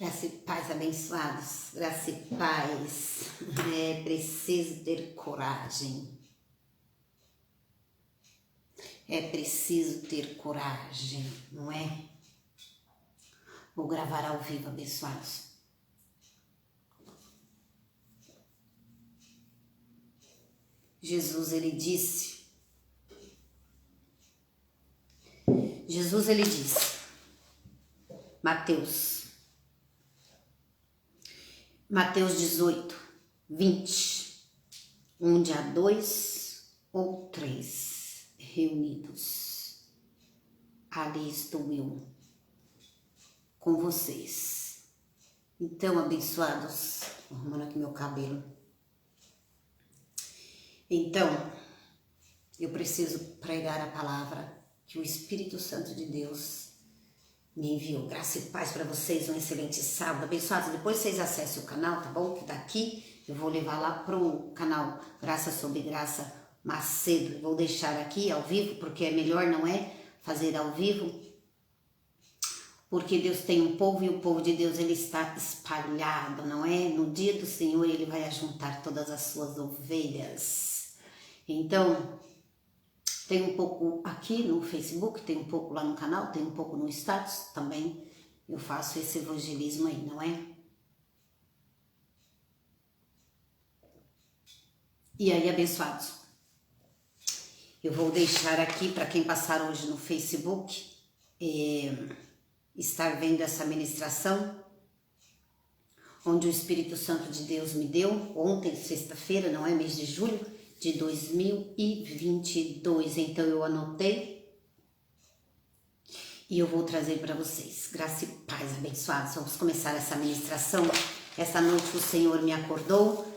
Graça e paz, abençoados. Graça e paz. É preciso ter coragem. É preciso ter coragem, não é? Vou gravar ao vivo, abençoados. Jesus, ele disse, Mateus 18, 20, onde há 2 ou 3 reunidos, ali estou eu com vocês. Então, abençoados, vou arrumando aqui meu cabelo. Então, eu preciso pregar a palavra que o Espírito Santo de Deus me enviou. Graça e paz para vocês, um excelente sábado. Abençoados, depois vocês acessem o canal, tá bom? Que daqui eu vou levar lá pro canal Graça sobre Graça Macedo. Vou deixar aqui ao vivo, porque é melhor, não é? Fazer ao vivo. Porque Deus tem um povo e o povo de Deus ele está espalhado, não é? No dia do Senhor ele vai ajuntar todas as suas ovelhas. Então, tem um pouco aqui no Facebook, tem um pouco lá no canal, tem um pouco no status também. Eu faço esse evangelismo aí, não é? E aí, abençoados, eu vou deixar aqui para quem passar hoje no Facebook, estar vendo essa ministração, onde o Espírito Santo de Deus me deu, ontem, sexta-feira, não é? Mês de julho de 2022. Então eu anotei e eu vou trazer para vocês. Graça e paz, abençoados. Vamos começar essa ministração. Essa noite o Senhor me acordou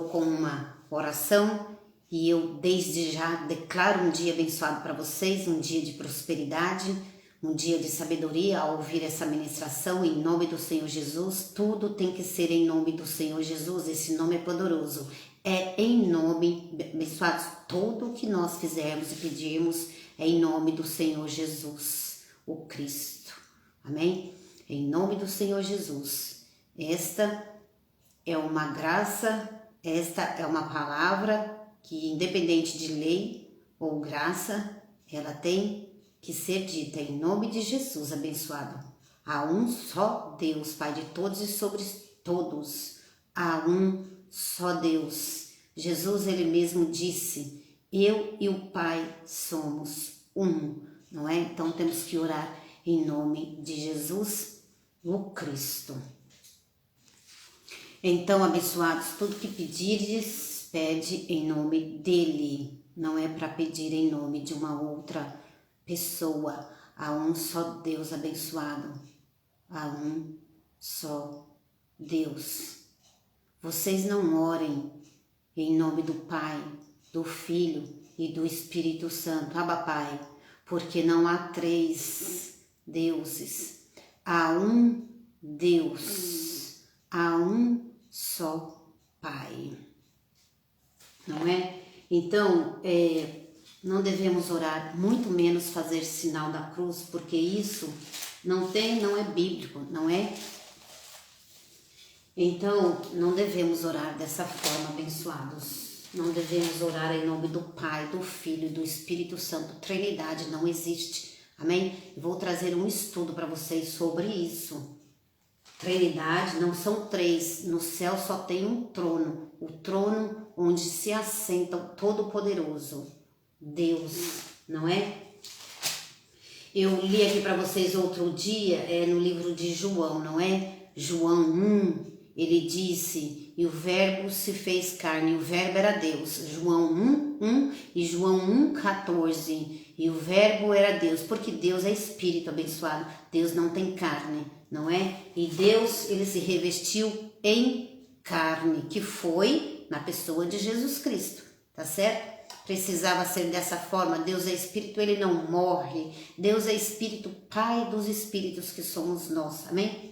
com uma oração e eu desde já declaro um dia abençoado para vocês, um dia de prosperidade, um dia de sabedoria ao ouvir essa ministração em nome do Senhor Jesus. Tudo tem que ser em nome do Senhor Jesus, esse nome é poderoso. É em nome, abençoados, tudo o que nós fizermos e pedirmos é em nome do Senhor Jesus, o Cristo. Amém? Em nome do Senhor Jesus. Esta é uma graça, esta é uma palavra que, independente de lei ou graça, ela tem que ser dita em nome de Jesus, abençoado. Há um só Deus, Pai de todos e sobre todos. Há um só Deus. Jesus, ele mesmo disse, eu e o Pai somos um, não é? Então temos que orar em nome de Jesus, o Cristo. Então, abençoados, tudo que pedires, pede em nome dele. Não é para pedir em nome de uma outra pessoa. Há um só Deus, abençoado. Há um só Deus. Vocês não orem em nome do Pai, do Filho e do Espírito Santo. Abba, Pai, porque não há 3 deuses. Há um Deus. Há um só Pai. Não é? Então, não devemos orar, muito menos fazer sinal da cruz, porque isso não é bíblico, não é? Então, não devemos orar dessa forma, abençoados. Não devemos orar em nome do Pai, do Filho e do Espírito Santo. Trindade não existe. Amém? Vou trazer um estudo para vocês sobre isso. Trindade não são 3. No céu só tem um trono. O trono onde se assenta o Todo-Poderoso. Deus, não é? Eu li aqui para vocês outro dia, no livro de João, não é? João 1. Ele disse, e o verbo se fez carne, e o verbo era Deus. João 1:1 e João 1:14. E o verbo era Deus, porque Deus é espírito, abençoado. Deus não tem carne, não é? E Deus, ele se revestiu em carne, que foi na pessoa de Jesus Cristo, tá certo? Precisava ser dessa forma. Deus é espírito, ele não morre. Deus é espírito, Pai dos espíritos que somos nós, amém?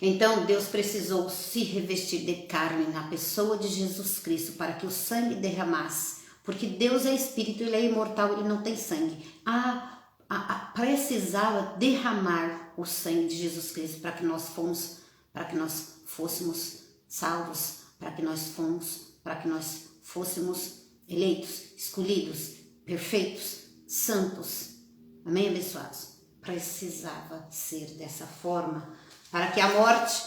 Então, Deus precisou se revestir de carne na pessoa de Jesus Cristo para que o sangue derramasse. Porque Deus é espírito, ele é imortal, ele não tem sangue. Precisava derramar o sangue de Jesus Cristo para que nós fôssemos salvos, para que nós fôssemos eleitos, escolhidos, perfeitos, santos. Amém, abençoados? Precisava ser dessa forma para que a morte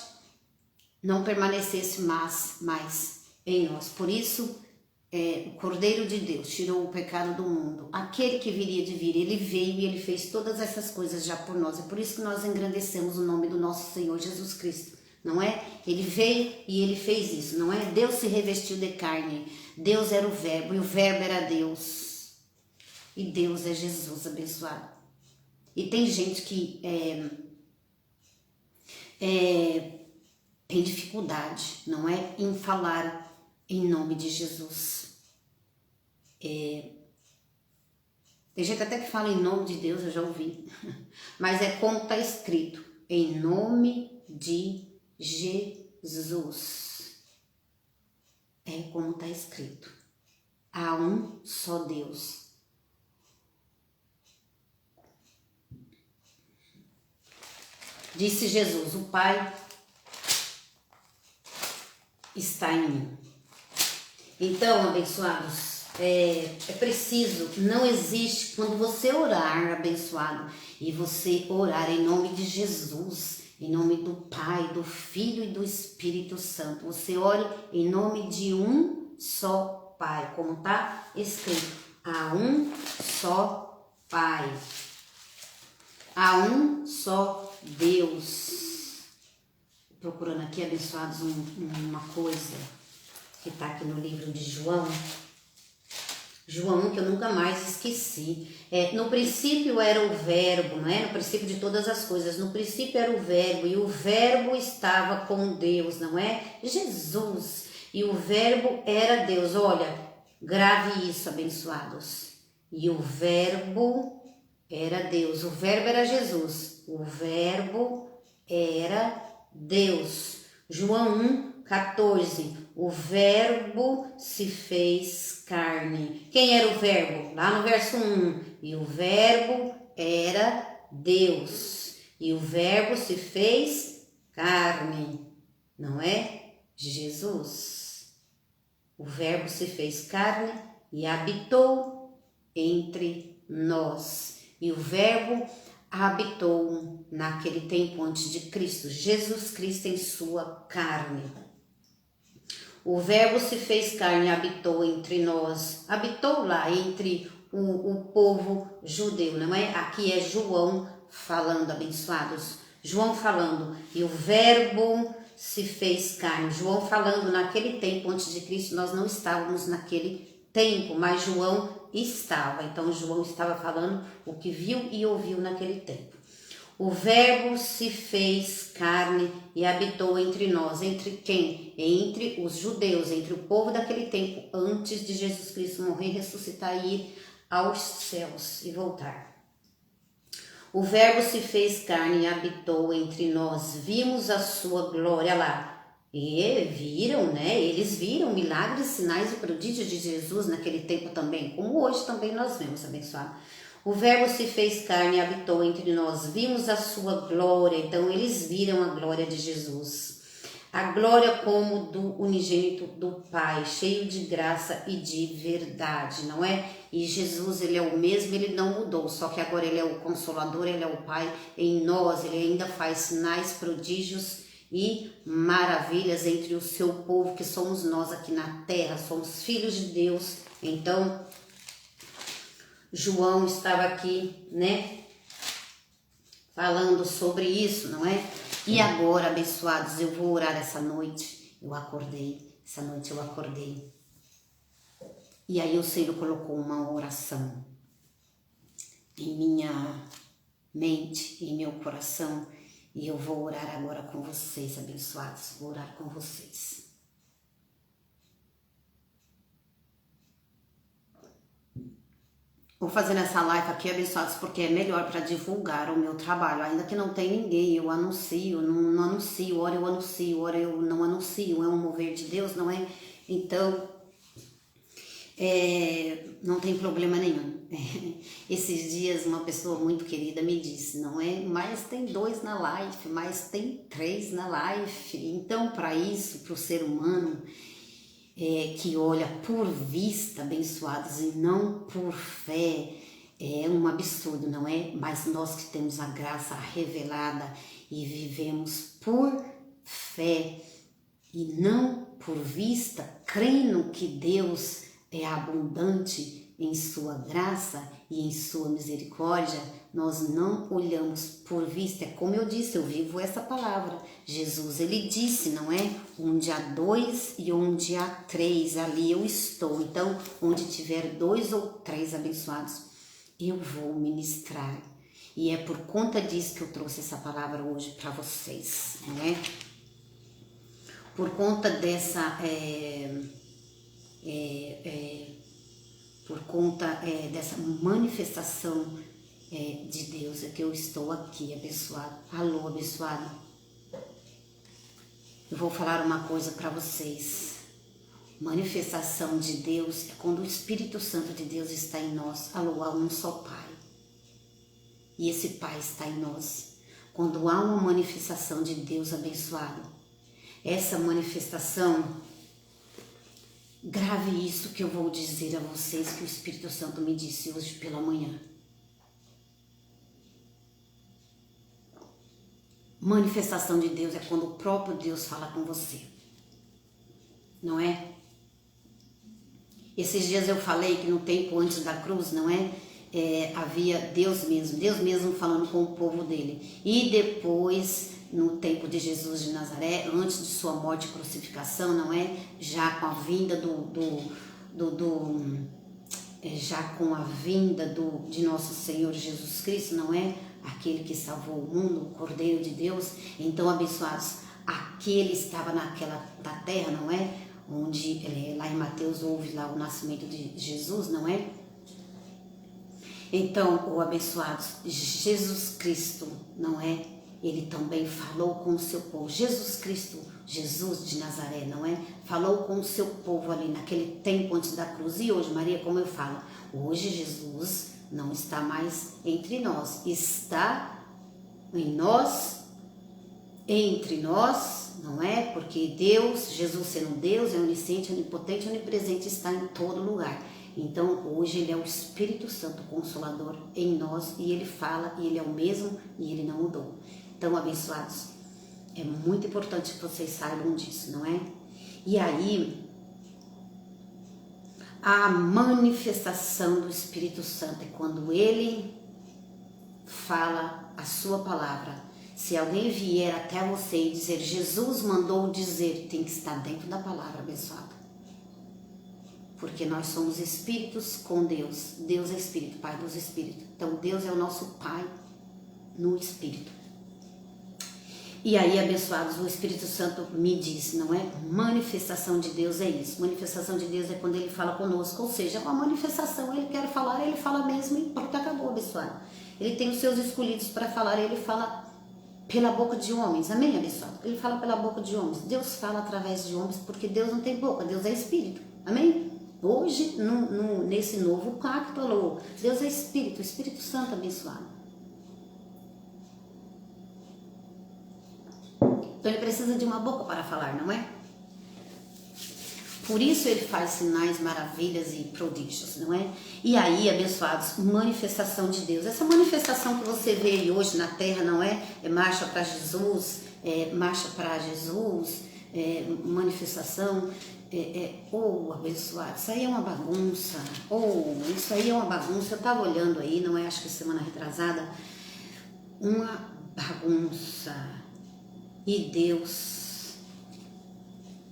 não permanecesse mais em nós. Por isso, o Cordeiro de Deus tirou o pecado do mundo. Aquele que viria de vir, ele veio e ele fez todas essas coisas já por nós. É por isso que nós engrandecemos o nome do nosso Senhor Jesus Cristo, não é? Ele veio e ele fez isso, não é? Deus se revestiu de carne. Deus era o verbo e o verbo era Deus. E Deus é Jesus, abençoado. E tem gente que tem dificuldade, não é? Em falar em nome de Jesus. Tem gente até que fala em nome de Deus, eu já ouvi. Mas é como está escrito, em nome de Jesus. É como está escrito. Há um só Deus. Disse Jesus, o Pai está em mim. Então, abençoados, é preciso, não existe, quando você orar, abençoado, e você orar em nome de Jesus, em nome do Pai, do Filho e do Espírito Santo, você ore em nome de um só Pai, como está escrito, há um só Pai, há um só Deus. Procurando aqui, abençoados, uma coisa que está aqui no livro de João 1, que eu nunca mais esqueci. No princípio era o verbo, não é? No princípio de todas as coisas, no princípio era o verbo, e o verbo estava com Deus, não é? Jesus, e o verbo era Deus. Olha, grave isso, abençoados. E o verbo era Deus, o verbo era Jesus, o verbo era Deus. João 1:14, o verbo se fez carne. Quem era o verbo? Lá no verso 1, e o verbo era Deus, e o verbo se fez carne, não é? Jesus. O verbo se fez carne e habitou entre nós. E o verbo habitou naquele tempo antes de Cristo, Jesus Cristo em sua carne. O verbo se fez carne e habitou entre nós, habitou lá entre o povo judeu, não é? Aqui é João falando, abençoados. João falando, e o verbo se fez carne. João falando naquele tempo antes de Cristo, nós não estávamos naquele tempo, mas João estava. Então João estava falando o que viu e ouviu naquele tempo. O verbo se fez carne e habitou entre nós. Entre quem? Entre os judeus, entre o povo daquele tempo, antes de Jesus Cristo morrer, ressuscitar e ir aos céus e voltar. O verbo se fez carne e habitou entre nós. Vimos a sua glória lá. E viram, né? Eles viram milagres, sinais e prodígios de Jesus naquele tempo também, como hoje também nós vemos, abençoado. O verbo se fez carne e habitou entre nós, vimos a sua glória, então eles viram a glória de Jesus. A glória como do unigênito do Pai, cheio de graça e de verdade, não é? E Jesus, ele é o mesmo, ele não mudou, só que agora ele é o Consolador, ele é o Pai em nós, ele ainda faz sinais, prodígios e maravilhas entre o seu povo, que somos nós aqui na terra, somos filhos de Deus. Então, João estava aqui, né, falando sobre isso, não é? E agora, abençoados, eu vou orar essa noite. Essa noite eu acordei. E aí o Senhor colocou uma oração em minha mente, em meu coração, e eu vou orar agora com vocês, abençoados, vou orar com vocês. Vou fazer nessa live aqui, abençoados, porque é melhor para divulgar o meu trabalho. Ainda que não tem ninguém, eu anuncio, não anuncio, ora eu anuncio, ora eu não anuncio. É um mover de Deus, não é? Então, Não tem problema nenhum. Esses dias uma pessoa muito querida me disse, não é? Mas tem 2 na live, mas tem 3 na live. Então, para isso, para o ser humano que olha por vista, abençoados, e não por fé, é um absurdo, não é? Mas nós que temos a graça revelada e vivemos por fé e não por vista, crendo que Deus é abundante em sua graça e em sua misericórdia, nós não olhamos por vista. É como eu disse, eu vivo essa palavra. Jesus, ele disse, não é? Onde há 2 e onde há 3, ali eu estou. Então, onde tiver 2 ou 3 abençoados, eu vou ministrar. E é por conta disso que eu trouxe essa palavra hoje para vocês, não é? Por conta dessa dessa manifestação de Deus é que eu estou aqui, abençoado. Alô, abençoado. Eu vou falar uma coisa para vocês. Manifestação de Deus é quando o Espírito Santo de Deus está em nós. Alô, há um só Pai. E esse Pai está em nós. Quando há uma manifestação de Deus, abençoado, essa manifestação, grave isso que eu vou dizer a vocês, que o Espírito Santo me disse hoje pela manhã. Manifestação de Deus é quando o próprio Deus fala com você, não é? Esses dias eu falei que no tempo antes da cruz, não é? Havia Deus mesmo falando com o povo dele. E depois, no tempo de Jesus de Nazaré, antes de sua morte e crucificação, não é? Já com a vinda de nosso Senhor Jesus Cristo, não é? Aquele que salvou o mundo, o Cordeiro de Deus. Então, abençoados, aquele estava na terra, não é? Onde lá em Mateus houve lá o nascimento de Jesus, não é? Então, abençoados, Jesus Cristo, não é? Ele também falou com o seu povo. Jesus Cristo, Jesus de Nazaré, não é? Falou com o seu povo ali naquele tempo antes da cruz. E hoje, Maria, como eu falo, hoje Jesus não está mais entre nós. Está em nós, entre nós, não é? Porque Deus, Jesus sendo Deus, é onisciente, onipotente, onipresente, está em todo lugar. Então, hoje ele é o Espírito Santo Consolador em nós e ele fala, e ele é o mesmo e ele não mudou. Então, abençoados, é muito importante que vocês saibam disso, não é? E aí, a manifestação do Espírito Santo é quando ele fala a sua palavra. Se alguém vier até você e dizer, Jesus mandou dizer, tem que estar dentro da palavra, abençoado. Porque nós somos espíritos com Deus. Deus é espírito, Pai dos espíritos. Então Deus é o nosso Pai no espírito. E aí, abençoados, o Espírito Santo me diz, não é? Manifestação de Deus é isso. Manifestação de Deus é quando ele fala conosco. Ou seja, uma manifestação, ele quer falar, ele fala mesmo e pronto, acabou, abençoado. Ele tem os seus escolhidos para falar, ele fala pela boca de homens. Amém, abençoado? Ele fala pela boca de homens. Deus fala através de homens porque Deus não tem boca, Deus é espírito. Amém? Hoje, nesse novo pacto, alô, Deus é Espírito, o Espírito Santo abençoado. Então ele precisa de uma boca para falar, não é? Por isso ele faz sinais, maravilhas e prodígios, não é? E aí, abençoados, manifestação de Deus. Essa manifestação que você vê aí hoje na terra, não é? É marcha para Jesus, manifestação... abençoado, isso aí é uma bagunça, isso aí é uma bagunça, eu estava olhando aí, não é, acho que semana retrasada, uma bagunça, e Deus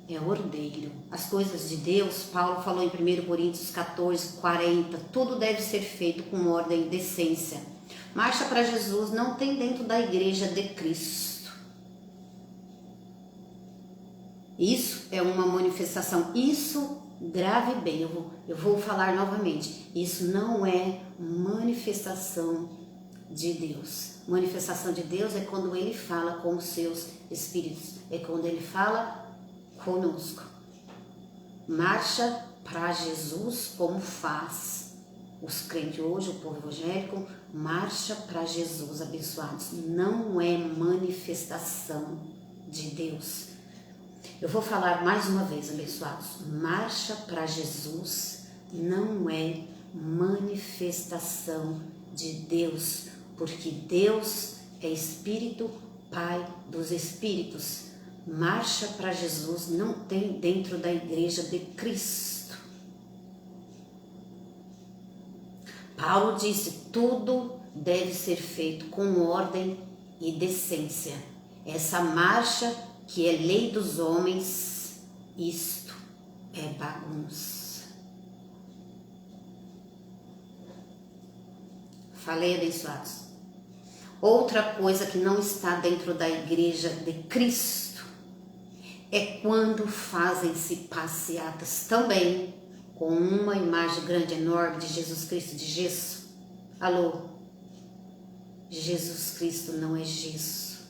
é ordeiro, as coisas de Deus, Paulo falou em 1 Coríntios 14, 40, tudo deve ser feito com ordem e decência, marcha para Jesus não tem dentro da igreja de Cristo. Isso é uma manifestação, isso grave bem, eu vou falar novamente, isso não é manifestação de Deus. Manifestação de Deus é quando ele fala com os seus espíritos, é quando ele fala conosco. Marcha para Jesus, como faz os crentes hoje, o povo evangélico, marcha para Jesus, abençoados. Não é manifestação de Deus. Eu vou falar mais uma vez, abençoados. Marcha para Jesus não é manifestação de Deus, porque Deus é Espírito, Pai dos Espíritos. Marcha para Jesus não tem dentro da igreja de Cristo. Paulo disse, tudo deve ser feito com ordem e decência. Essa marcha que é lei dos homens, isto é bagunça. Falei, abençoados. Outra coisa que não está dentro da igreja de Cristo é quando fazem-se passeatas também com uma imagem grande, enorme de Jesus Cristo, de gesso. Alô? Jesus Cristo não é gesso.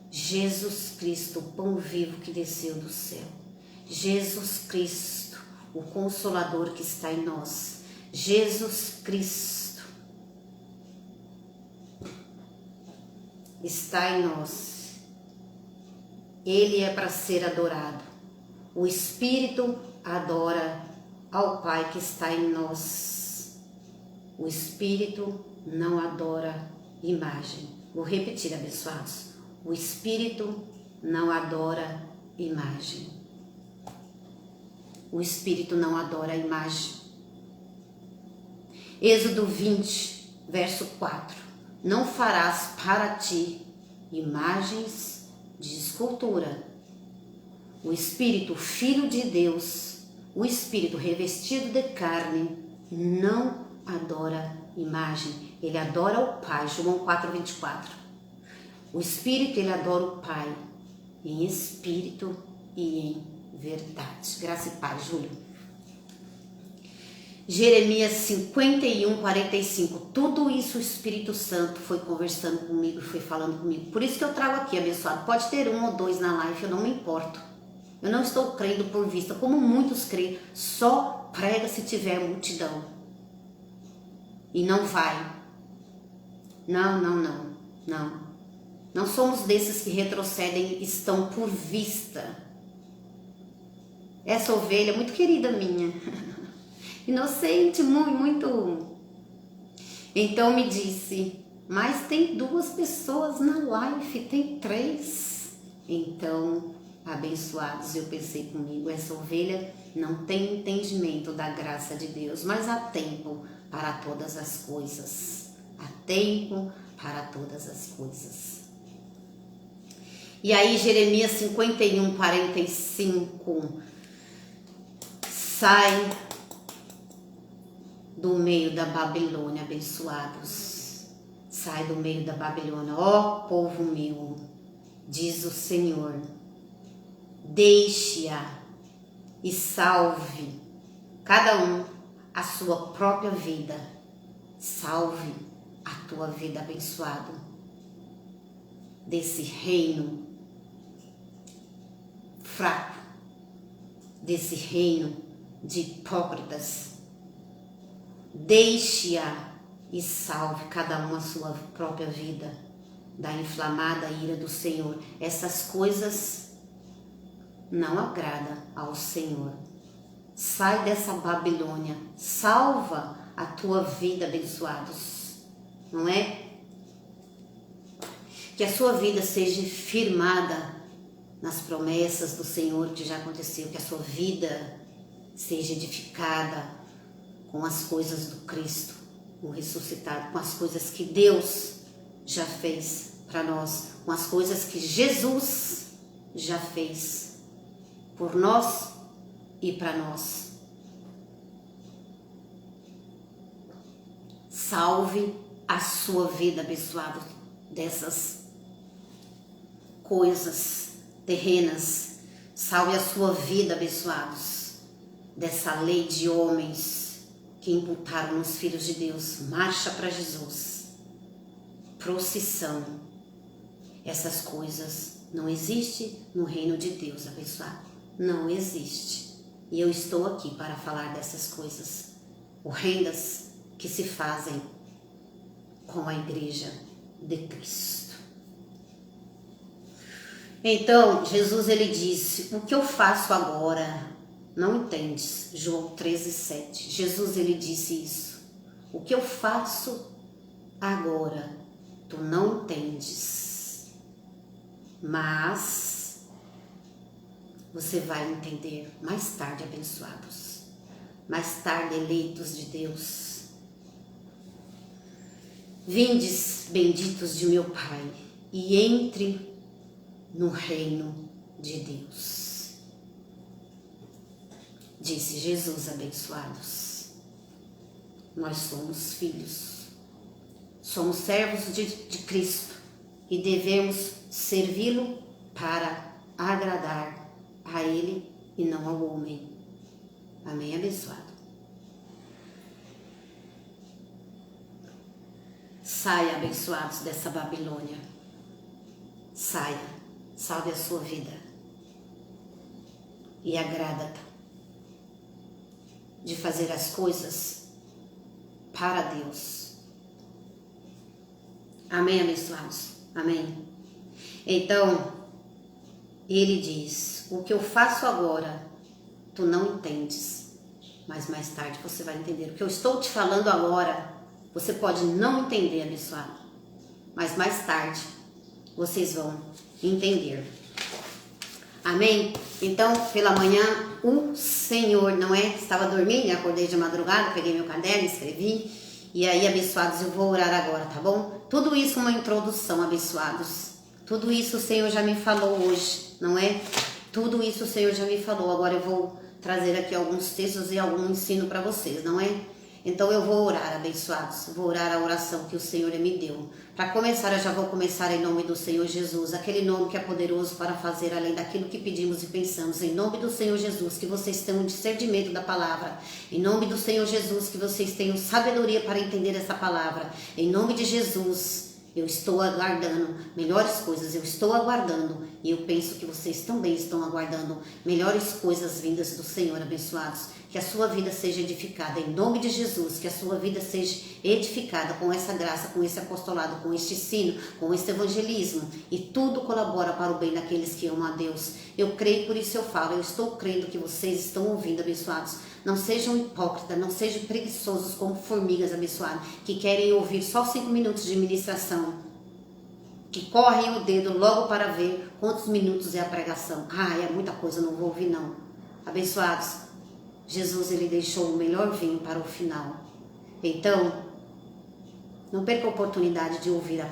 Jesus Cristo, o pão vivo que desceu do céu. Jesus Cristo, o Consolador que está em nós. Jesus Cristo está em nós. Ele é para ser adorado. O Espírito adora ao Pai que está em nós. O Espírito não adora imagem. Vou repetir, abençoados. O Espírito não adora imagem. O Espírito não adora imagem. Êxodo 20, verso 4. Não farás para ti imagens de escultura. O Espírito, Filho de Deus, o Espírito revestido de carne, não adora imagem. Ele adora o Pai. João 4, 24. O Espírito, ele adora o Pai, em espírito e em verdade. Graça e paz, Júlio. Jeremias 51, 45. Tudo isso o Espírito Santo foi conversando comigo, foi falando comigo. Por isso que eu trago aqui, abençoado. Pode ter um ou dois na live, eu não me importo. Eu não estou crendo por vista, como muitos creem. Só prega se tiver multidão. E não vai. Não. Não somos desses que retrocedem e estão por vista. Essa ovelha é muito querida minha. Inocente, muito. Então me disse, mas tem 2 pessoas na live, tem 3. Então, abençoados, eu pensei comigo, essa ovelha não tem entendimento da graça de Deus, mas há tempo para todas as coisas. Há tempo para todas as coisas. E aí Jeremias 51, 45, sai do meio da Babilônia, abençoados. Sai do meio da Babilônia, ó povo meu, diz o Senhor. Deixe-a e salve cada um a sua própria vida. Salve a tua vida, abençoado, desse reino fraco, desse reino de hipócritas. Deixe-a e salve cada um a sua própria vida da inflamada ira do Senhor. Essas coisas não agradam ao Senhor. Sai dessa Babilônia, salva a tua vida, abençoados, não é? Que a sua vida seja firmada nas promessas do Senhor que já aconteceu, que a sua vida seja edificada com as coisas do Cristo, o ressuscitado, com as coisas que Deus já fez para nós, com as coisas que Jesus já fez por nós e para nós. Salve a sua vida, abençoado, dessas coisas terrenas. Salve a sua vida, abençoados, dessa lei de homens que imputaram nos filhos de Deus. Marcha para Jesus. Procissão. Essas coisas não existem no reino de Deus, abençoado. Não existe. E eu estou aqui para falar dessas coisas horrendas que se fazem com a igreja de Cristo. Então, Jesus ele disse, o que eu faço agora não entendes. João 13:7. Jesus ele disse isso. O que eu faço agora tu não entendes, mas você vai entender mais tarde, abençoados, mais tarde, eleitos de Deus. Vindes, benditos de meu Pai, e entre no reino de Deus. Disse Jesus, abençoados. Nós somos filhos, somos servos de Cristo e devemos servi-lo para agradar a Ele e não ao homem. Amém, abençoado? Saia, abençoados, dessa Babilônia. Saia, salve a sua vida e agrada-te de fazer as coisas para Deus. Amém, abençoados? Amém? Então, ele diz, o que eu faço agora, tu não entendes, mas mais tarde você vai entender. O que eu estou te falando agora, você pode não entender, abençoado, mas mais tarde vocês vão entender. Amém? Então, pela manhã, o Senhor, não é? Estava dormindo, acordei de madrugada, peguei meu caderno, escrevi. E aí, abençoados, eu vou orar agora, tá bom? Tudo isso uma introdução, abençoados. Tudo isso o Senhor já me falou hoje, não é? Tudo isso o Senhor já me falou. Agora eu vou trazer aqui alguns textos e algum ensino para vocês, não é? Então eu vou orar, abençoados. Vou orar a oração que o Senhor me deu. Para começar, eu já vou começar em nome do Senhor Jesus, aquele nome que é poderoso para fazer além daquilo que pedimos e pensamos. Em nome do Senhor Jesus, que vocês tenham discernimento da palavra. Em nome do Senhor Jesus, que vocês tenham sabedoria para entender essa palavra. Em nome de Jesus, eu estou aguardando melhores coisas, eu estou aguardando, e eu penso que vocês também estão aguardando melhores coisas vindas do Senhor, abençoados. Que a sua vida seja edificada em nome de Jesus, que a sua vida seja edificada com essa graça, com esse apostolado, com este ensino, com este evangelismo, e tudo colabora para o bem daqueles que amam a Deus. Eu creio, por isso eu falo, eu estou crendo que vocês estão ouvindo, abençoados. Não sejam hipócritas, não sejam preguiçosos como formigas, abençoados, que querem ouvir só 5 minutos de ministração, que correm o dedo logo para ver quantos minutos é a pregação. Ah, é muita coisa, não vou ouvir não. Abençoados, Jesus ele deixou o melhor vinho para o final. Então, não perca a oportunidade de ouvir a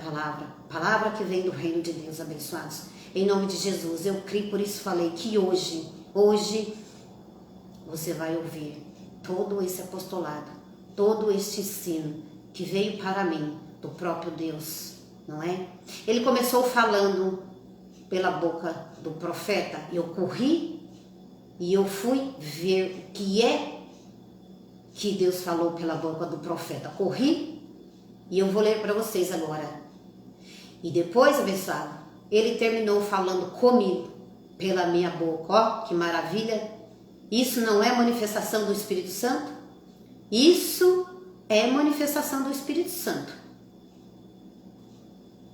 palavra que vem do reino de Deus, abençoados. Em nome de Jesus, eu creio, por isso falei que hoje você vai ouvir todo esse apostolado, todo este ensino que veio para mim do próprio Deus, não é? Ele começou falando pela boca do profeta, e eu corri e eu fui ver o que é que Deus falou pela boca do profeta. Corri e eu vou ler para vocês agora. E depois, abençoado, ele terminou falando comigo pela minha boca. Ó, que maravilha! Isso não é manifestação do Espírito Santo? Isso é manifestação do Espírito Santo.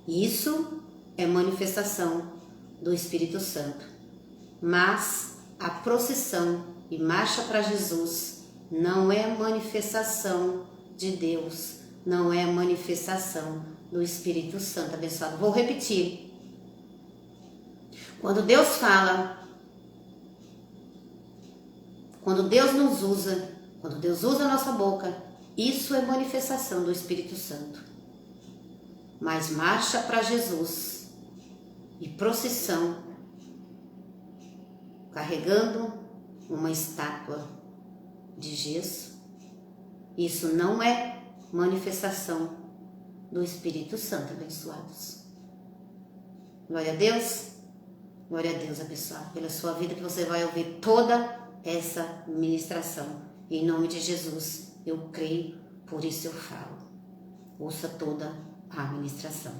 Isso é manifestação do Espírito Santo. Mas a procissão e marcha para Jesus não é manifestação de Deus, não é manifestação do Espírito Santo, abençoado. Vou repetir. Quando Deus fala, quando Deus nos usa, quando Deus usa a nossa boca, isso é manifestação do Espírito Santo. Mas marcha para Jesus e procissão, carregando uma estátua de gesso, isso não é manifestação do Espírito Santo, abençoados. Glória a Deus, abençoado, pela sua vida, que você vai ouvir toda essa ministração. Em nome de Jesus, eu creio, por isso eu falo. Ouça toda a ministração.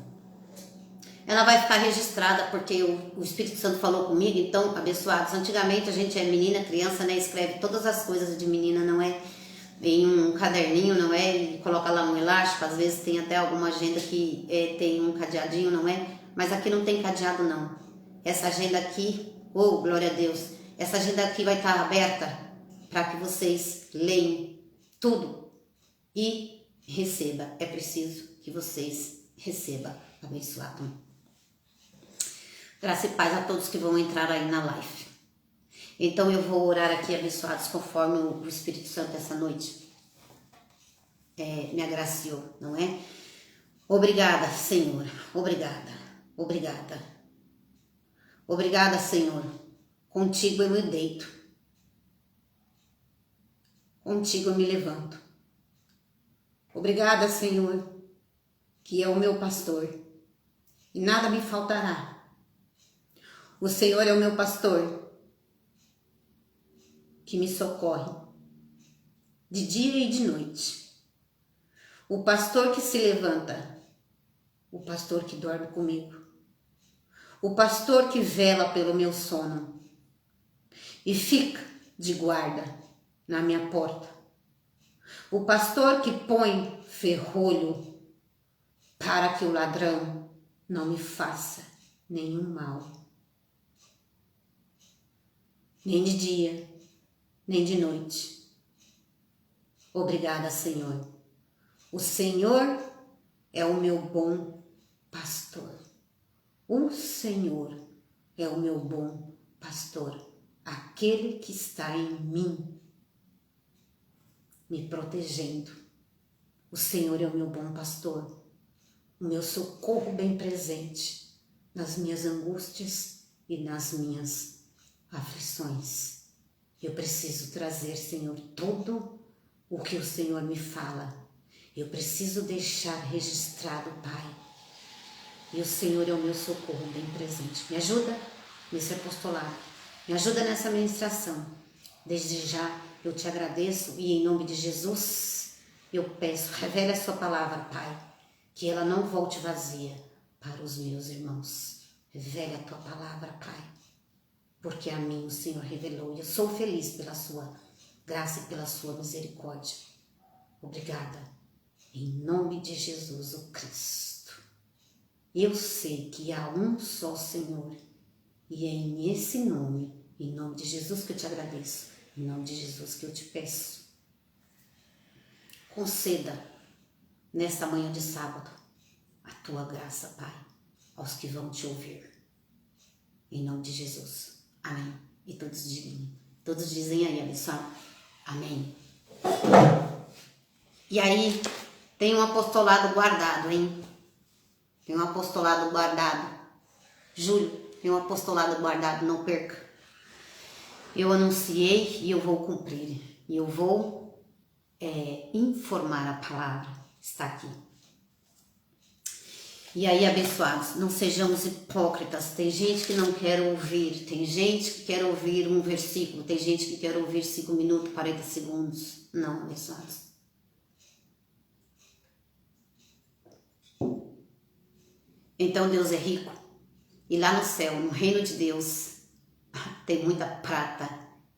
ela vai ficar registrada, porque o Espírito Santo falou comigo. Então, abençoados, antigamente a gente é menina, criança, né? Escreve todas as coisas de menina, não é? Em um caderninho, não é? E coloca lá um elástico, às vezes tem até alguma agenda que tem um cadeadinho, não é? Mas aqui não tem cadeado, não. Essa agenda aqui, oh, glória a Deus, essa agenda aqui vai estar aberta para que vocês leiam tudo e receba. É preciso que vocês recebam, abençoado. Graça e paz a todos que vão entrar aí na live. Então eu vou orar aqui, abençoados, conforme o Espírito Santo essa noite me agraciou, não é? Obrigada, Senhor. Obrigada. Obrigada. Obrigada, Senhor. Contigo eu me deito. Contigo eu me levanto. Obrigada, Senhor, que é o meu pastor e nada me faltará. O Senhor é o meu pastor que me socorre de dia e de noite. O pastor que se levanta, o pastor que dorme comigo, o pastor que vela pelo meu sono e fica de guarda na minha porta. O pastor que põe ferrolho para que o ladrão não me faça nenhum mal. Nem de dia, nem de noite. Obrigada, Senhor. O Senhor é o meu bom pastor. O Senhor é o meu bom pastor. Aquele que está em mim, me protegendo. O Senhor é o meu bom pastor. O meu socorro bem presente nas minhas angústias e nas minhas aflições. Eu preciso trazer, Senhor, tudo o que o Senhor me fala. Eu preciso deixar registrado, Pai. E o Senhor é o meu socorro bem presente. Me ajuda nesse apostolado. Me ajuda nessa ministração. Desde já eu te agradeço e em nome de Jesus eu peço, revele a sua palavra, Pai, que ela não volte vazia para os meus irmãos. Revele a tua palavra, Pai, porque a mim o Senhor revelou e eu sou feliz pela sua graça e pela sua misericórdia. Obrigada, em nome de Jesus o Cristo. Eu sei que há um só Senhor e é nesse nome, em nome de Jesus que eu te agradeço, em nome de Jesus que eu te peço. Conceda nesta manhã de sábado a tua graça, Pai, aos que vão te ouvir. Em nome de Jesus. Amém. E todos dizem aí, abençoado. Amém. E aí, tem um apostolado guardado, hein? Tem um apostolado guardado. Júlio, tem um apostolado guardado, não perca. Eu anunciei e eu vou cumprir. E eu vou informar a palavra. Está aqui. E aí, abençoados, não sejamos hipócritas. Tem gente que não quer ouvir. Tem gente que quer ouvir um versículo. Tem gente que quer ouvir 5 minutos, 40 segundos. Não, abençoados. Então Deus é rico. E lá no céu, no reino de Deus, tem muita prata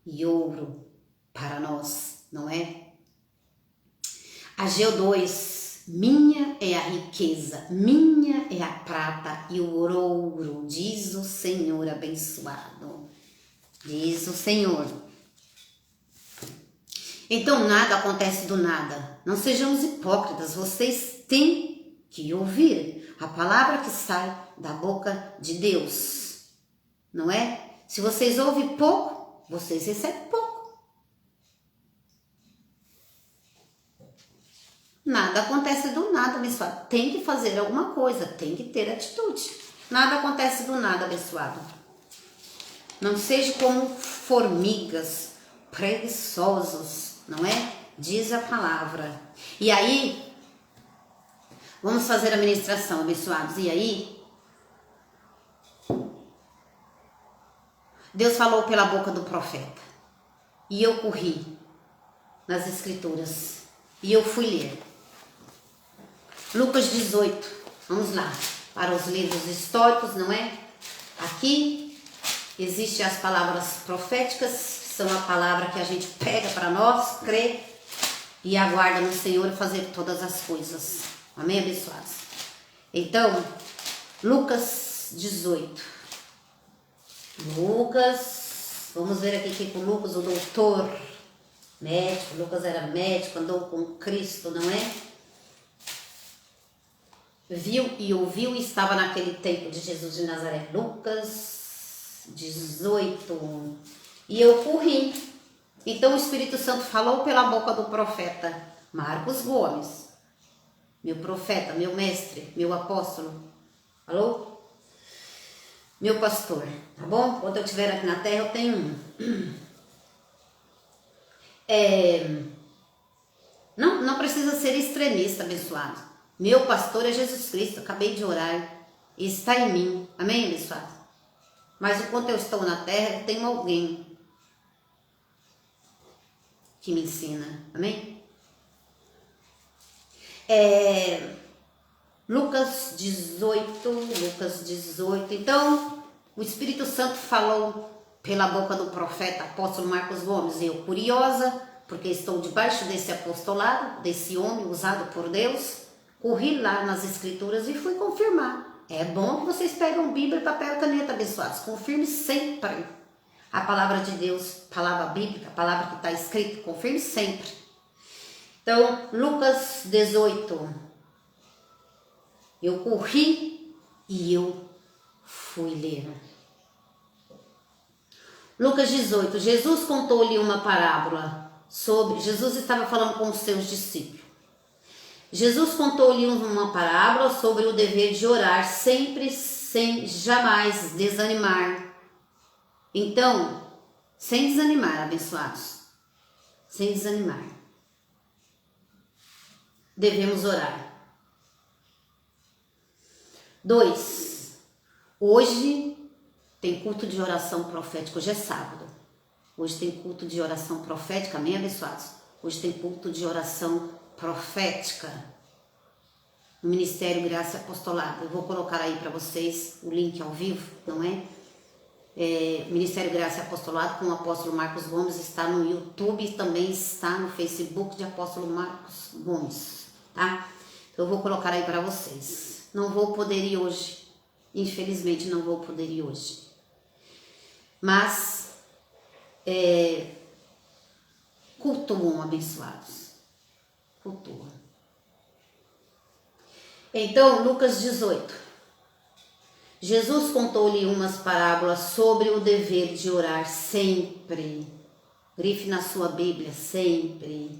e ouro para nós, não é? Ageu 2, minha é a riqueza, minha é a prata e o ouro, diz o Senhor abençoado. Diz o Senhor. Então nada acontece do nada. Não sejamos hipócritas, vocês têm que ouvir a palavra que sai da boca de Deus, não é? Se vocês ouvem pouco, vocês recebem pouco. Nada acontece do nada, abençoado. Tem que fazer alguma coisa, tem que ter atitude. Nada acontece do nada, abençoado. Não seja como formigas, preguiçosos, não é? Diz a palavra. E aí, vamos fazer a ministração, abençoados. E aí, Deus falou pela boca do profeta. E eu corri nas escrituras. E eu fui ler. Lucas 18. Vamos lá. para os livros históricos, não é? Aqui existem as palavras proféticas, que são a palavra que a gente pega para nós, crê e aguarda no Senhor fazer todas as coisas. Amém, abençoados? Então, Lucas 18. Lucas, vamos ver aqui que com Lucas, o doutor, médico, Lucas era médico, andou com Cristo, não é? Viu e ouviu e estava naquele tempo de Jesus de Nazaré. Lucas 18. E eu corri. Então o Espírito Santo falou pela boca do profeta Marcos Gomes, meu profeta, meu mestre, meu apóstolo. Alô? Meu pastor, tá bom? Quando eu estiver aqui na terra, eu tenho um. Não precisa ser extremista, abençoado. Meu pastor é Jesus Cristo, acabei de orar. Está em mim. Amém, abençoado? Mas enquanto eu estou na terra, eu tenho alguém que me ensina. Amém? Lucas 18. Então, o Espírito Santo falou pela boca do profeta apóstolo Marcos Gomes. Eu, curiosa, porque estou debaixo desse apostolado, desse homem usado por Deus, corri lá nas escrituras e fui confirmar. É bom que vocês pegam Bíblia, papel e caneta, abençoados. Confirme sempre a palavra de Deus, palavra bíblica, a palavra que está escrita. Confirme sempre. Então, Lucas 18. Eu corri e eu fui ler. Lucas 18. Jesus contou-lhe uma parábola sobre... Jesus estava falando com os seus discípulos. Jesus contou-lhe uma parábola sobre o dever de orar sempre, sem jamais desanimar. Então, sem desanimar, abençoados. Sem desanimar. Devemos orar. 2. Hoje tem culto de oração profética. Hoje é sábado. Hoje tem culto de oração profética. Amém, abençoados? Hoje tem culto de oração profética no Ministério Graça e Apostolado. Eu vou colocar aí para vocês o link ao vivo, não é? Ministério Graça e Apostolado com o apóstolo Marcos Gomes está no YouTube e também está no Facebook de apóstolo Marcos Gomes, tá? Eu vou colocar aí para vocês. Não vou poder ir hoje. Infelizmente não vou poder ir hoje. Mas cultuam, abençoados. Cultuam. Então, Lucas 18. Jesus contou-lhe umas parábolas sobre o dever de orar sempre. Grife na sua Bíblia, sempre.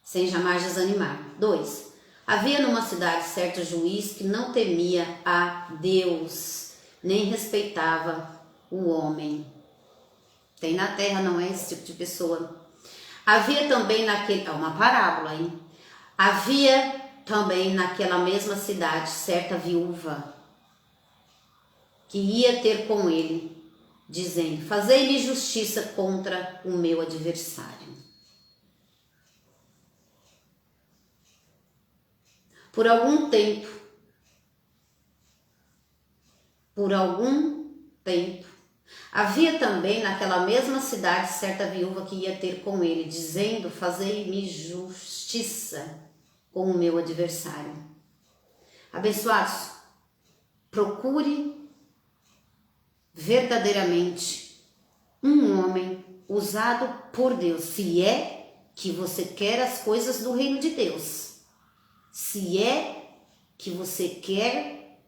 Sem jamais desanimar. 2. Havia numa cidade certo juiz que não temia a Deus, nem respeitava o homem. Tem na terra, não é esse tipo de pessoa. Havia também uma parábola, hein? Havia também naquela mesma cidade certa viúva que ia ter com ele, dizendo: fazei-me justiça contra o meu adversário. Por algum tempo, havia também naquela mesma cidade certa viúva que ia ter com ele, dizendo: fazei-me justiça com o meu adversário. Abençoados, procure verdadeiramente um homem usado por Deus, se é que você quer as coisas do reino de Deus. Se é que você quer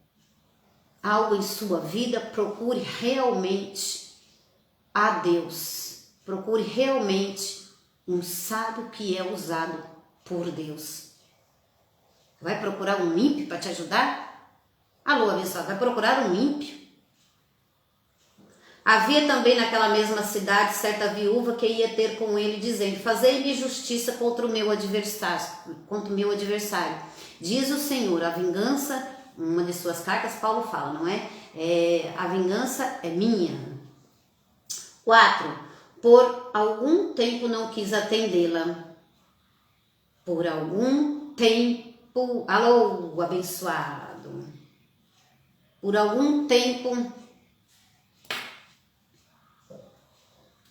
algo em sua vida, procure realmente a Deus. Procure realmente um sábio que é usado por Deus. Vai procurar um ímpio para te ajudar? Alô, abençoado, vai procurar um ímpio? Havia também naquela mesma cidade certa viúva que ia ter com ele, dizendo: fazei-me justiça contra o meu adversário. Diz o Senhor, a vingança, uma de suas cartas Paulo fala, não é? A vingança é minha. 4. Por algum tempo não quis atendê-la. Por algum tempo, alô, abençoado. por algum tempo,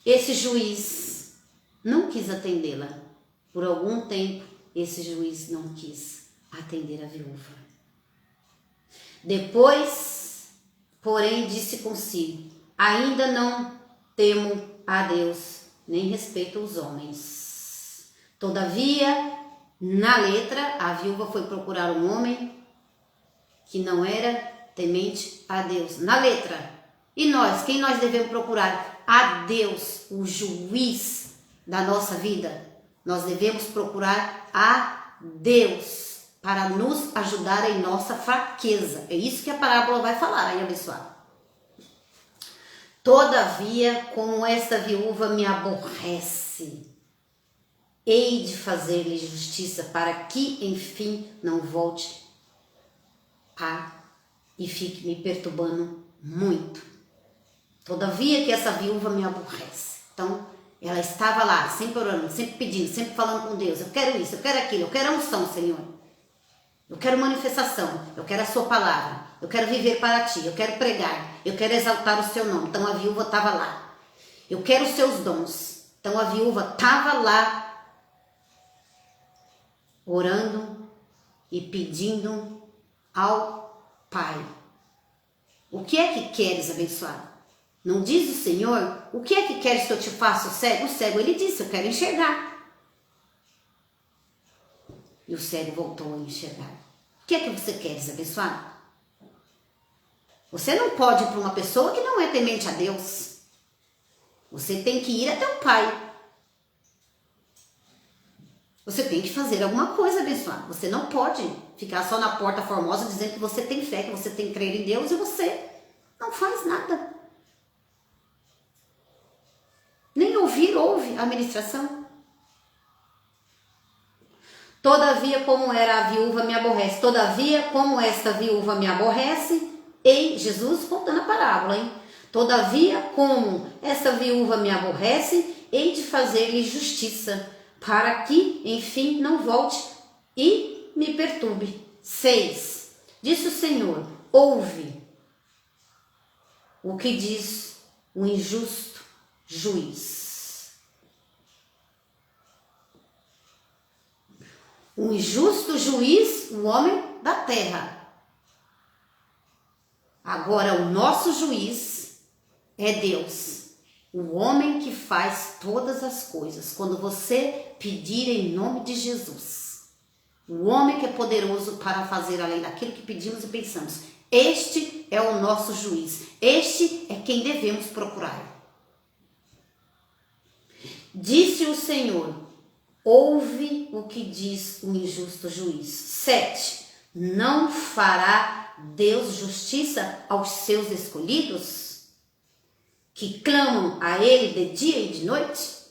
esse juiz não quis atendê-la. Por algum tempo, esse juiz não quis atender a viúva. Depois, porém, disse consigo: ainda não temo a Deus, nem respeito os homens. Todavia, na letra, a viúva foi procurar um homem que não era temente a Deus. Na letra. E nós, quem nós devemos procurar? A Deus, o juiz da nossa vida. Nós devemos procurar a Deus para nos ajudar em nossa fraqueza. É isso que a parábola vai falar aí, abençoado. Todavia, como esta viúva me aborrece, hei de fazer-lhe justiça para que, enfim, não volte e fique me perturbando muito. Todavia que essa viúva me aborrece. Então, ela estava lá, sempre orando, sempre pedindo, sempre falando com Deus. Eu quero isso, eu quero aquilo, eu quero a unção, Senhor. Eu quero manifestação, eu quero a sua palavra, eu quero viver para ti, eu quero pregar, eu quero exaltar o seu nome. Então a viúva estava lá. Eu quero os seus dons. Então a viúva estava lá orando e pedindo ao Pai. O que é que queres, abençoado? Não diz o Senhor, o que é que queres que eu te faça, o cego? O cego, ele disse, eu quero enxergar. E o cego voltou a enxergar. O que é que você quer, abençoado? Você não pode ir para uma pessoa que não é temente a Deus. Você tem que ir até o Pai. Você tem que fazer alguma coisa, abençoado. Você não pode ficar só na porta formosa dizendo que você tem fé, que você tem que crer em Deus e você não faz nada. Nem ouve a ministração. Todavia, como era a viúva me aborrece. Todavia, como esta viúva me aborrece. E Jesus contando a parábola, hein? Todavia, como esta viúva me aborrece, hei de fazer-lhe justiça, para que, enfim, não volte e me perturbe. 6. Disse o Senhor: ouve o que diz o injusto juiz. O injusto juiz, o homem da terra. Agora, o nosso juiz é Deus, o homem que faz todas as coisas. Quando você pedir em nome de Jesus, o homem que é poderoso para fazer além daquilo que pedimos e pensamos, este é o nosso juiz, este é quem devemos procurar. Disse o Senhor: ouve o que diz o injusto juiz. 7. Não fará Deus justiça aos seus escolhidos, que clamam a Ele de dia e de noite?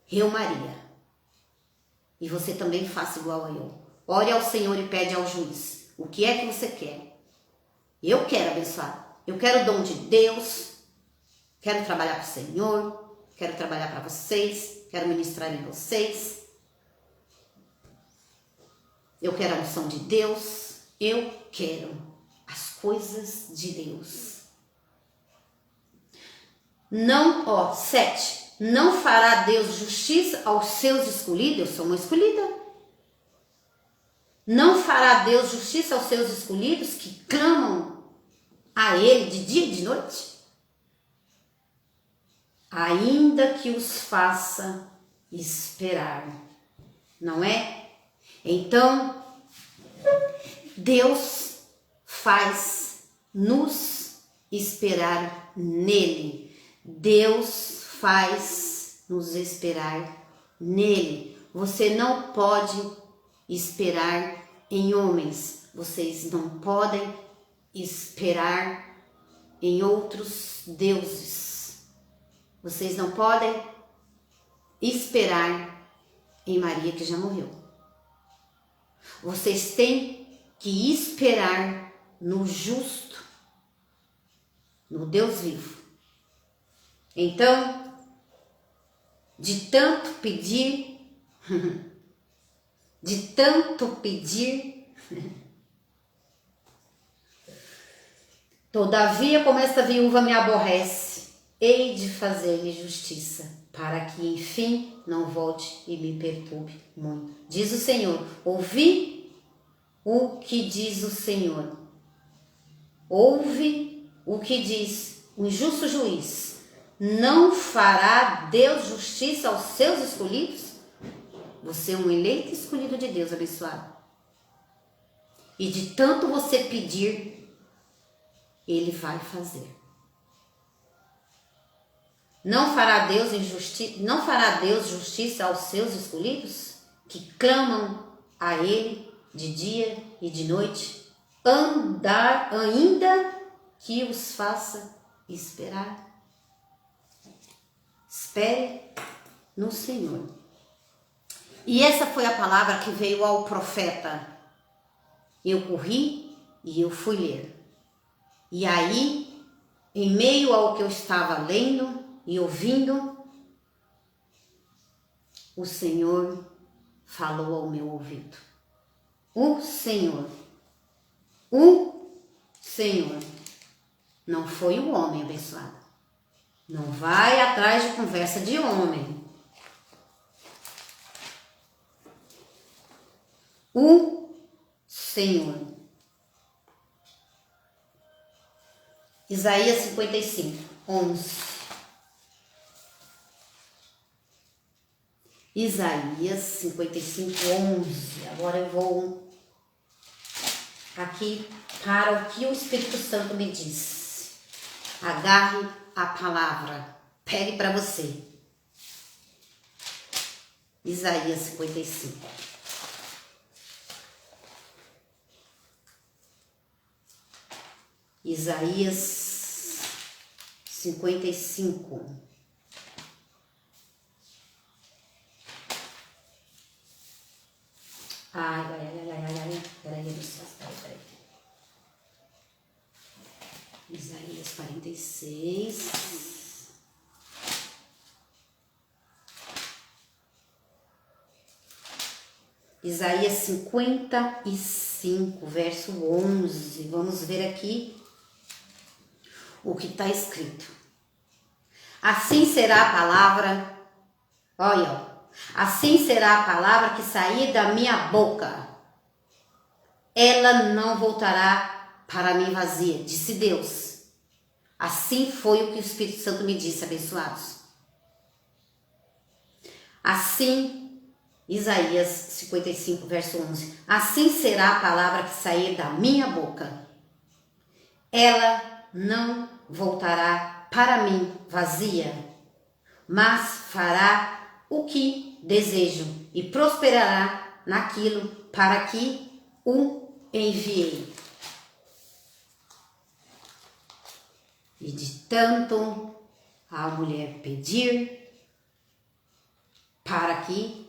Eu, Maria, e você também faça igual a eu. Ore ao Senhor e pede ao juiz. O que é que você quer? Eu quero abençoar. Eu quero o dom de Deus. Quero trabalhar para o Senhor. Quero trabalhar para vocês. Quero ministrar em vocês. Eu quero a unção de Deus. Eu quero as coisas de Deus. Não, 7. Não fará Deus justiça aos seus escolhidos? Eu sou uma escolhida. Não fará Deus justiça aos seus escolhidos que clamam a Ele de dia e de noite? Ainda que os faça esperar, não é? Então, Deus faz nos esperar nele. Deus faz nos esperar nele. Você não pode esperar em homens. Vocês não podem esperar em outros deuses. Vocês não podem esperar em Maria, que já morreu. Vocês têm que esperar no justo, no Deus vivo. Então, de tanto pedir, Todavia, como esta viúva me aborrece, hei de fazer-lhe justiça, para que, enfim, não volte e me perturbe muito. Diz o Senhor. Ouvi o que diz o Senhor. Ouve o que diz o injusto juiz. Não fará Deus justiça aos seus escolhidos? Você é um eleito escolhido de Deus, abençoado. E de tanto você pedir, Ele vai fazer. Não fará Deus justiça aos seus escolhidos, que clamam a Ele de dia e de noite, ainda que os faça esperar. Espere no Senhor. E essa foi a palavra que veio ao profeta. Eu corri e eu fui ler. E aí, em meio ao que eu estava lendo e ouvindo, o Senhor falou ao meu ouvido. O Senhor. Não foi o homem, abençoado. Não vai atrás de conversa de homem. O Senhor. Isaías 55, 11. Isaías 55, 11. Agora eu vou aqui para o que o Espírito Santo me diz. Agarre a palavra. Pegue para você. Isaías 55. Isaías 55. Ai. Peraí. Isaías 46. Isaías 55, verso 11. Vamos ver aqui o que está escrito. Assim será a palavra, olha, assim será a palavra que sair da minha boca. Ela não voltará para mim vazia, disse Deus. Assim foi o que o Espírito Santo me disse, abençoados. Assim, Isaías 55, verso 11. Assim será a palavra que sair da minha boca. Ela não voltará para mim vazia, mas fará o que desejo e prosperará naquilo para que o enviei. E de tanto a mulher pedir para que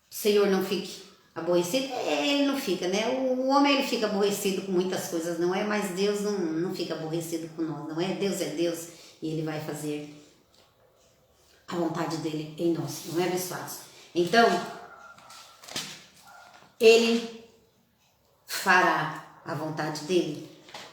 Senhor não fique aborrecido, ele não fica, né? O homem ele fica aborrecido com muitas coisas, não é? Mas Deus não fica aborrecido com nós, não é? Deus e Ele vai fazer a vontade dele em nós, não é, abençoados? Então, Ele fará a vontade dele.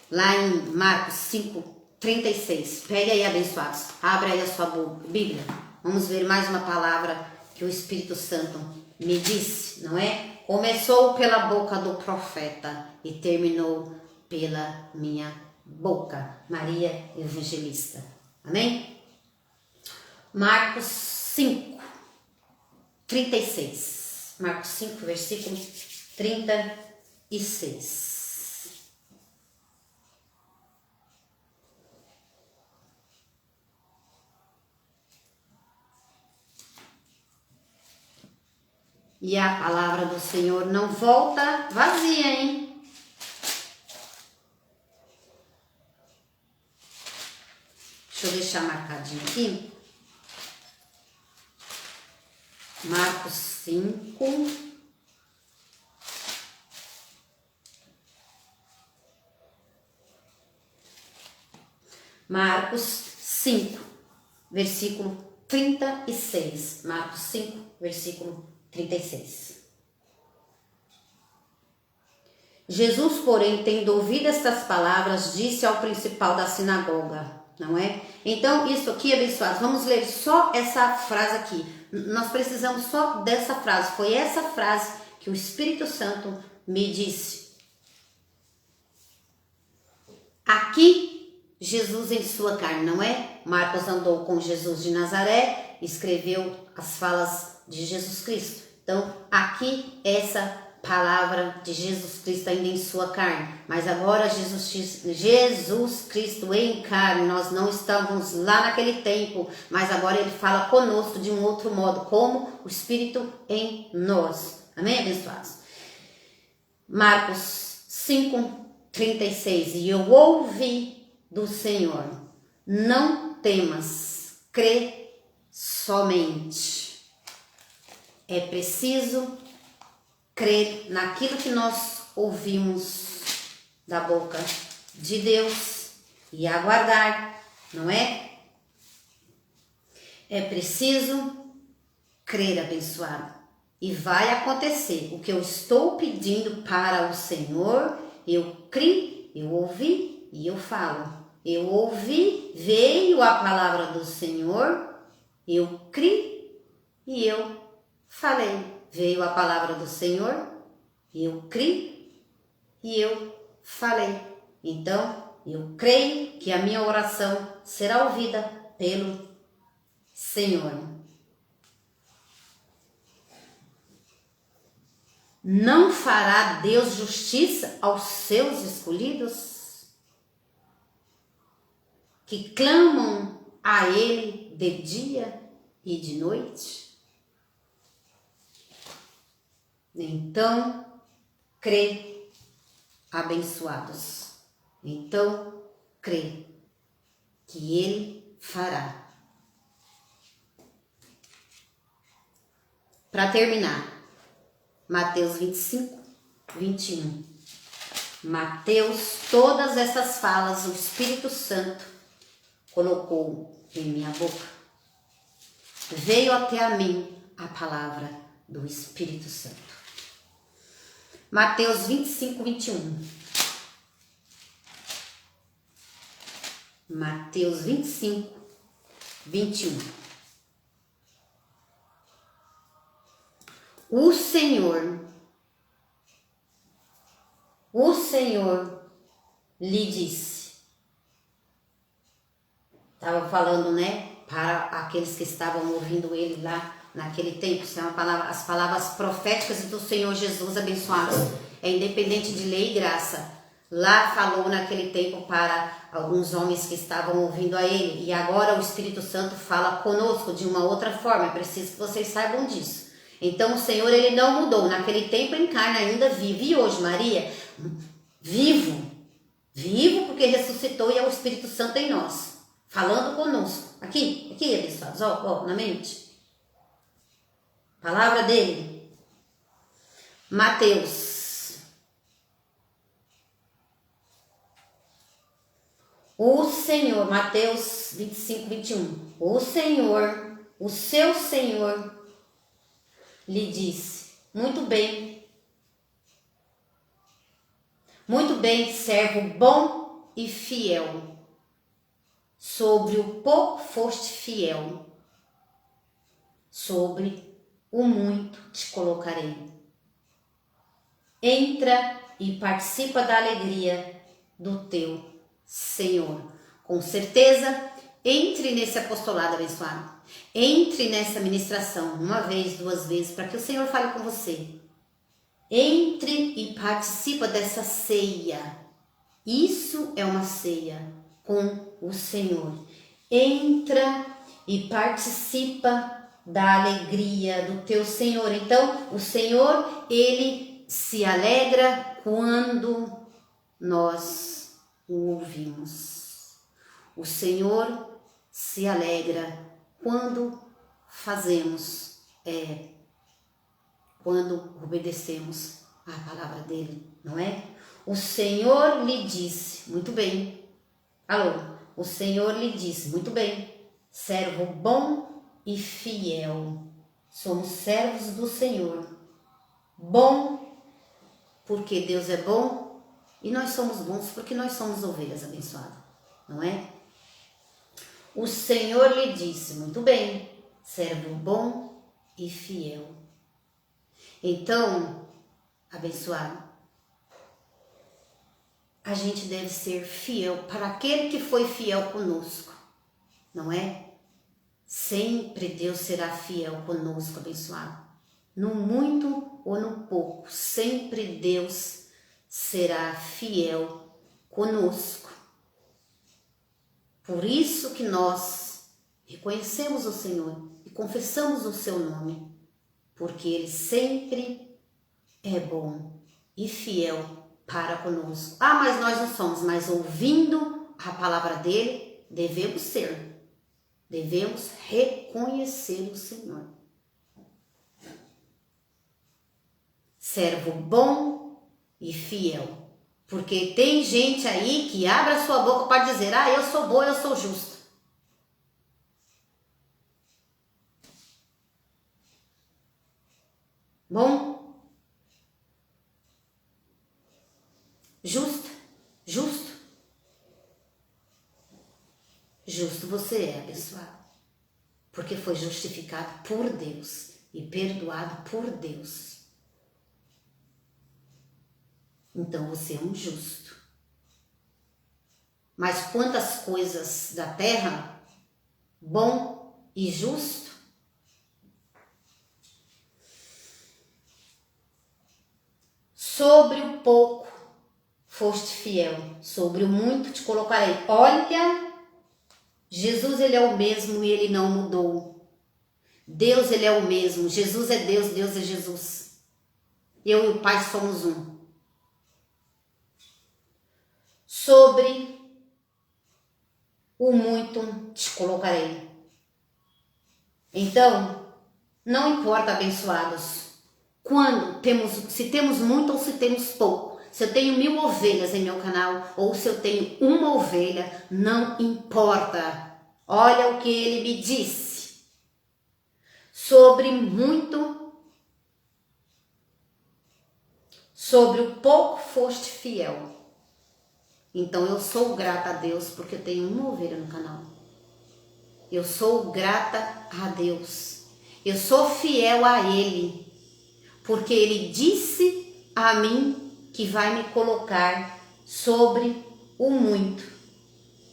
Lá em Marcos 5, 36. Pegue aí, abençoados. Abra aí a sua Bíblia. Vamos ver mais uma palavra que o Espírito Santo me disse, não é? Começou pela boca do profeta e terminou pela minha boca. Maria Evangelista. Amém? Marcos 5, 36. Marcos 5, versículo 36. E a palavra do Senhor não volta vazia, hein? Deixa eu deixar marcadinho aqui. Marcos 5. Marcos 5, versículo 36. Marcos 5, versículo 36. Jesus, porém, tendo ouvido estas palavras, disse ao principal da sinagoga, não é? Então, isso aqui, abençoados, vamos ler só essa frase aqui. Nós precisamos só dessa frase. Foi essa frase que o Espírito Santo me disse. Aqui, Jesus em sua carne, não é? Marcos andou com Jesus de Nazaré, escreveu as falas de Jesus Cristo. Então, aqui, essa palavra de Jesus Cristo ainda em sua carne. Mas agora, Jesus Cristo em carne, nós não estamos lá naquele tempo, mas agora ele fala conosco de um outro modo, como o Espírito em nós. Amém, abençoados? Marcos 5:36. E eu ouvi do Senhor: não temas, crê somente. É preciso crer naquilo que nós ouvimos da boca de Deus e aguardar, não é? É preciso crer, abençoado. E vai acontecer o que eu estou pedindo para o Senhor. Eu criei, eu ouvi e eu falo. Eu ouvi, veio a palavra do Senhor, eu criei e eu falei. Veio a palavra do Senhor, eu criei e eu falei. Então, eu creio que a minha oração será ouvida pelo Senhor. Não fará Deus justiça aos seus escolhidos, que clamam a Ele de dia e de noite? Então, crê, abençoados. Então, crê que Ele fará. Para terminar, Mateus 25:21. Mateus, todas essas falas o Espírito Santo colocou em minha boca. Veio até a mim a palavra do Espírito Santo. Mateus 25:21. Mateus 25:21. O Senhor lhe disse. Estava falando, né, para aqueles que estavam ouvindo ele lá naquele tempo. São as palavras proféticas do Senhor Jesus, abençoados. É independente de lei e graça. Lá falou naquele tempo para alguns homens que estavam ouvindo a ele. E agora o Espírito Santo fala conosco de uma outra forma. É preciso que vocês saibam disso. Então o Senhor, ele não mudou. Naquele tempo em carne ainda vive. E hoje, Maria, vivo porque ressuscitou e é o Espírito Santo em nós, falando conosco. Aqui, abençoados, ó, na mente. Palavra dele. Mateus. O Senhor, Mateus 25:21. O Senhor, o seu Senhor, lhe disse: muito bem, servo bom e fiel. Sobre o pouco foste fiel, sobre o muito te colocarei. Entra e participa da alegria do teu Senhor. Com certeza, entre nesse apostolado abençoado. Entre nessa ministração, uma vez, duas vezes, para que o Senhor fale com você. Entre e participa dessa ceia. Isso é uma ceia com o Senhor. Entra e participa da alegria do teu Senhor. Então, o Senhor, ele se alegra quando nós o ouvimos. O Senhor se alegra quando fazemos, quando obedecemos a palavra dele, não é? O Senhor lhe disse, muito bem. Alô, o Senhor lhe disse, muito bem, servo bom e fiel. Somos servos do Senhor. Bom porque Deus é bom e nós somos bons porque nós somos ovelhas abençoadas, não é? O Senhor lhe disse, muito bem, servo bom e fiel. Então, abençoado, a gente deve ser fiel para aquele que foi fiel conosco, não é? Sempre Deus será fiel conosco, abençoado. No muito ou no pouco, sempre Deus será fiel conosco. Por isso que nós reconhecemos o Senhor e confessamos o seu nome, porque Ele sempre é bom e fiel para conosco. Ah, mas nós não somos, mas ouvindo a palavra dele, devemos ser. Devemos reconhecer o Senhor. Servo bom e fiel. Porque tem gente aí que abre a sua boca para dizer, ah, eu sou boa, eu sou justo. Bom? Justo? Justo? Justo você é, abençoado. Porque foi justificado por Deus e perdoado por Deus. Então você é um justo. Mas quantas coisas da terra, bom e justo, sobre o pouco foste fiel, sobre o muito te colocarei. Olha, Jesus ele é o mesmo e ele não mudou. Deus ele é o mesmo, Jesus é Deus, Deus é Jesus. Eu e o Pai somos um. Sobre o muito te colocarei. Então, não importa, abençoados, se temos muito ou se temos pouco, se eu tenho 1000 ovelhas em meu canal ou se eu tenho uma ovelha, não importa. Olha o que ele me disse. Sobre o pouco foste fiel. Então eu sou grata a Deus porque eu tenho uma ovelha no canal. Eu sou grata a Deus. Eu sou fiel a Ele. Porque Ele disse a mim que vai me colocar sobre o muito.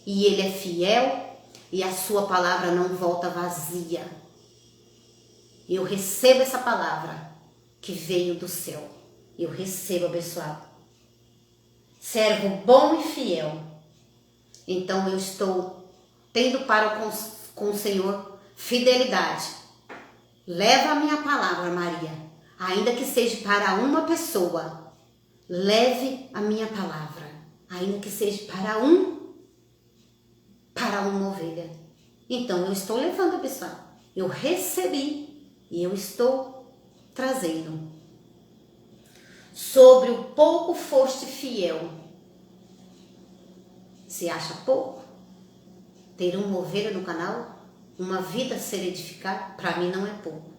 E Ele é fiel e a sua palavra não volta vazia. Eu recebo essa palavra que veio do céu. Eu recebo, abençoado. Servo bom e fiel. Então eu estou tendo para com o Senhor fidelidade. Leva a minha palavra, Maria, ainda que seja para uma pessoa. Leve a minha palavra, ainda que seja para uma ovelha. Então eu estou levando, pessoal. Eu recebi e eu estou trazendo. Sobre o pouco foste fiel. Se acha pouco? Ter uma ovelha no canal? Uma vida a ser edificada? Para mim não é pouco.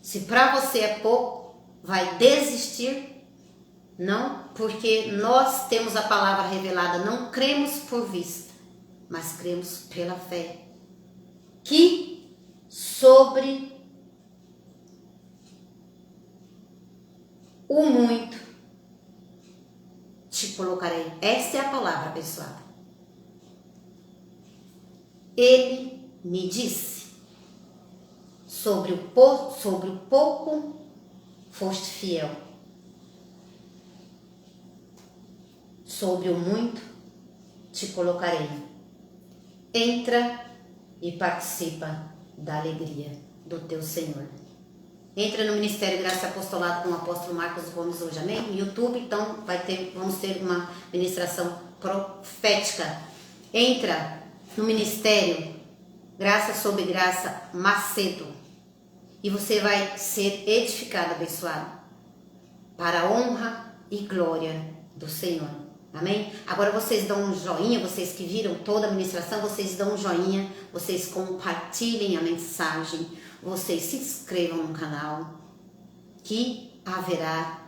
Se para você é pouco, vai desistir? Não, porque nós temos a palavra revelada. Não cremos por vista, mas cremos pela fé. Que sobre o muito te colocarei. Essa é a palavra, abençoada. Ele me disse, sobre o pouco foste fiel. Sobre o muito te colocarei. Entra e participa da alegria do teu Senhor. Entra no Ministério Graça e Apostolado com o apóstolo Marcos Gomes hoje, amém? No YouTube, então vamos ter uma ministração profética. Entra no Ministério Graça sobre Graça Macedo e você vai ser edificado, abençoado, para a honra e glória do Senhor, amém? Agora vocês dão um joinha, vocês que viram toda a ministração, vocês dão um joinha, vocês compartilhem a mensagem, vocês se inscrevam no canal, que haverá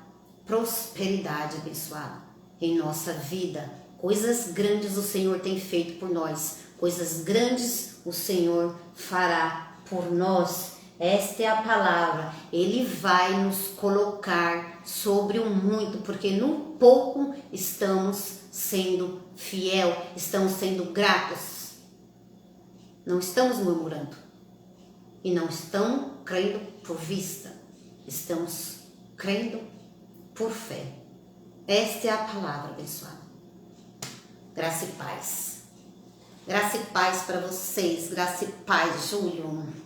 prosperidade, abençoado, em nossa vida. Coisas grandes o Senhor tem feito por nós. Coisas grandes o Senhor fará por nós. Esta é a palavra. Ele vai nos colocar sobre o muito, porque no pouco estamos sendo fiel, estamos sendo gratos. Não estamos murmurando e não estamos crendo por vista. Estamos crendo por fé. Esta é a palavra, abençoada. Graça e paz. Graça e paz para vocês. Graça e paz, Júlio.